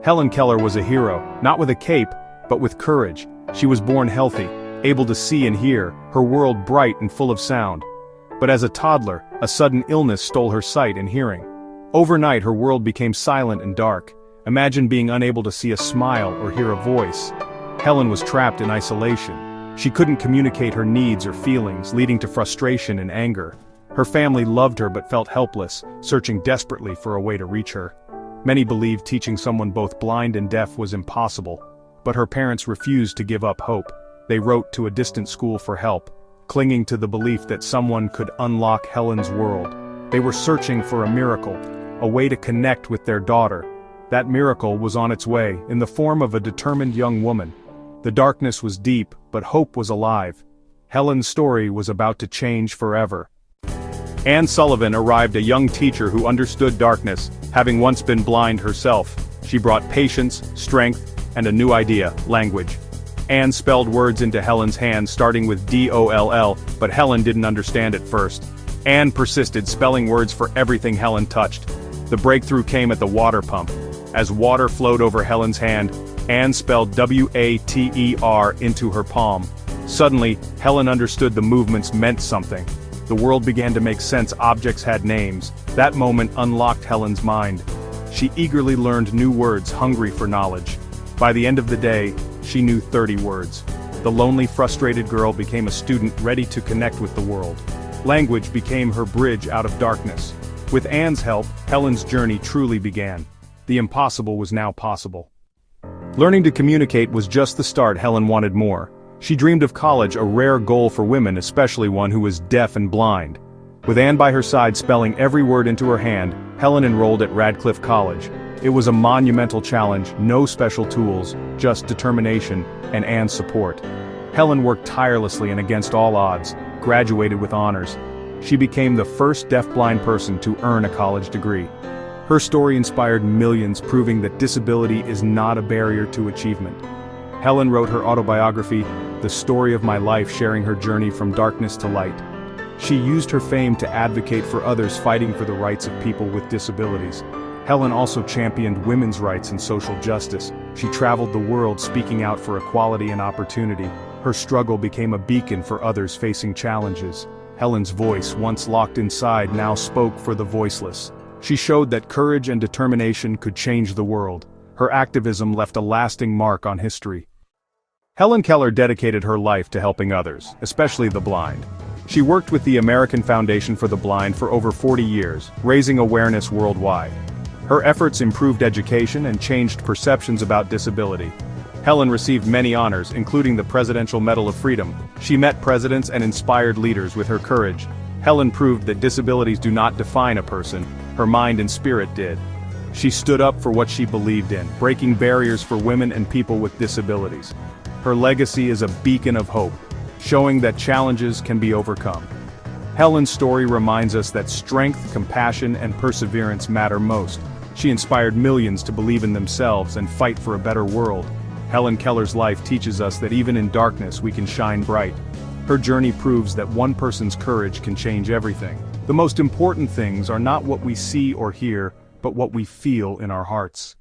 Helen Keller was a hero, not with a cape, but with courage. She was born healthy, able to see and hear, her world bright and full of sound. But as a toddler, a sudden illness stole her sight and hearing. Overnight, her world became silent and dark. Imagine being unable to see a smile or hear a voice. Helen was trapped in isolation. She couldn't communicate her needs or feelings, leading to frustration and anger. Her family loved her but felt helpless, searching desperately for a way to reach her. Many believed teaching someone both blind and deaf was impossible, but her parents refused to give up hope. They wrote to a distant school for help, clinging to the belief that someone could unlock Helen's world. They were searching for a miracle, a way to connect with their daughter. That miracle was on its way, in the form of a determined young woman. The darkness was deep, but hope was alive. Helen's story was about to change forever. Anne Sullivan arrived, a young teacher who understood darkness, having once been blind herself. She brought patience, strength, and a new idea, language. Anne spelled words into Helen's hands starting with DOLL, but Helen didn't understand at first. Anne persisted, spelling words for everything Helen touched. The breakthrough came at the water pump. As water flowed over Helen's hand, Anne spelled WATER into her palm. Suddenly, Helen understood the movements meant something. The world began to make sense, objects had names. That moment unlocked Helen's mind. She eagerly learned new words, hungry for knowledge. By the end of the day, she knew 30 words. The lonely, frustrated girl became a student ready to connect with the world. Language became her bridge out of darkness. With Anne's help, Helen's journey truly began. The impossible was now possible. Learning to communicate was just the start. Helen wanted more. She dreamed of college, a rare goal for women, especially one who was deaf and blind. With Anne by her side spelling every word into her hand, Helen enrolled at Radcliffe College. It was a monumental challenge, no special tools, just determination and Anne's support. Helen worked tirelessly and against all odds, graduated with honors. She became the first deaf-blind person to earn a college degree. Her story inspired millions, proving that disability is not a barrier to achievement. Helen wrote her autobiography, The Story of My Life, sharing her journey from darkness to light. She used her fame to advocate for others, fighting for the rights of people with disabilities. Helen also championed women's rights and social justice. She traveled the world speaking out for equality and opportunity. Her struggle became a beacon for others facing challenges. Helen's voice, once locked inside, now spoke for the voiceless. She showed that courage and determination could change the world. Her activism left a lasting mark on history. Helen Keller dedicated her life to helping others, especially the blind. She worked with the American Foundation for the Blind for over 40 years, raising awareness worldwide. Her efforts improved education and changed perceptions about disability. Helen received many honors, including the Presidential Medal of Freedom. She met presidents and inspired leaders with her courage. Helen proved that disabilities do not define a person, her mind and spirit did. She stood up for what she believed in, breaking barriers for women and people with disabilities. Her legacy is a beacon of hope, showing that challenges can be overcome. Helen's story reminds us that strength, compassion, and perseverance matter most. She inspired millions to believe in themselves and fight for a better world. Helen Keller's life teaches us that even in darkness we can shine bright. Her journey proves that one person's courage can change everything. The most important things are not what we see or hear, but what we feel in our hearts.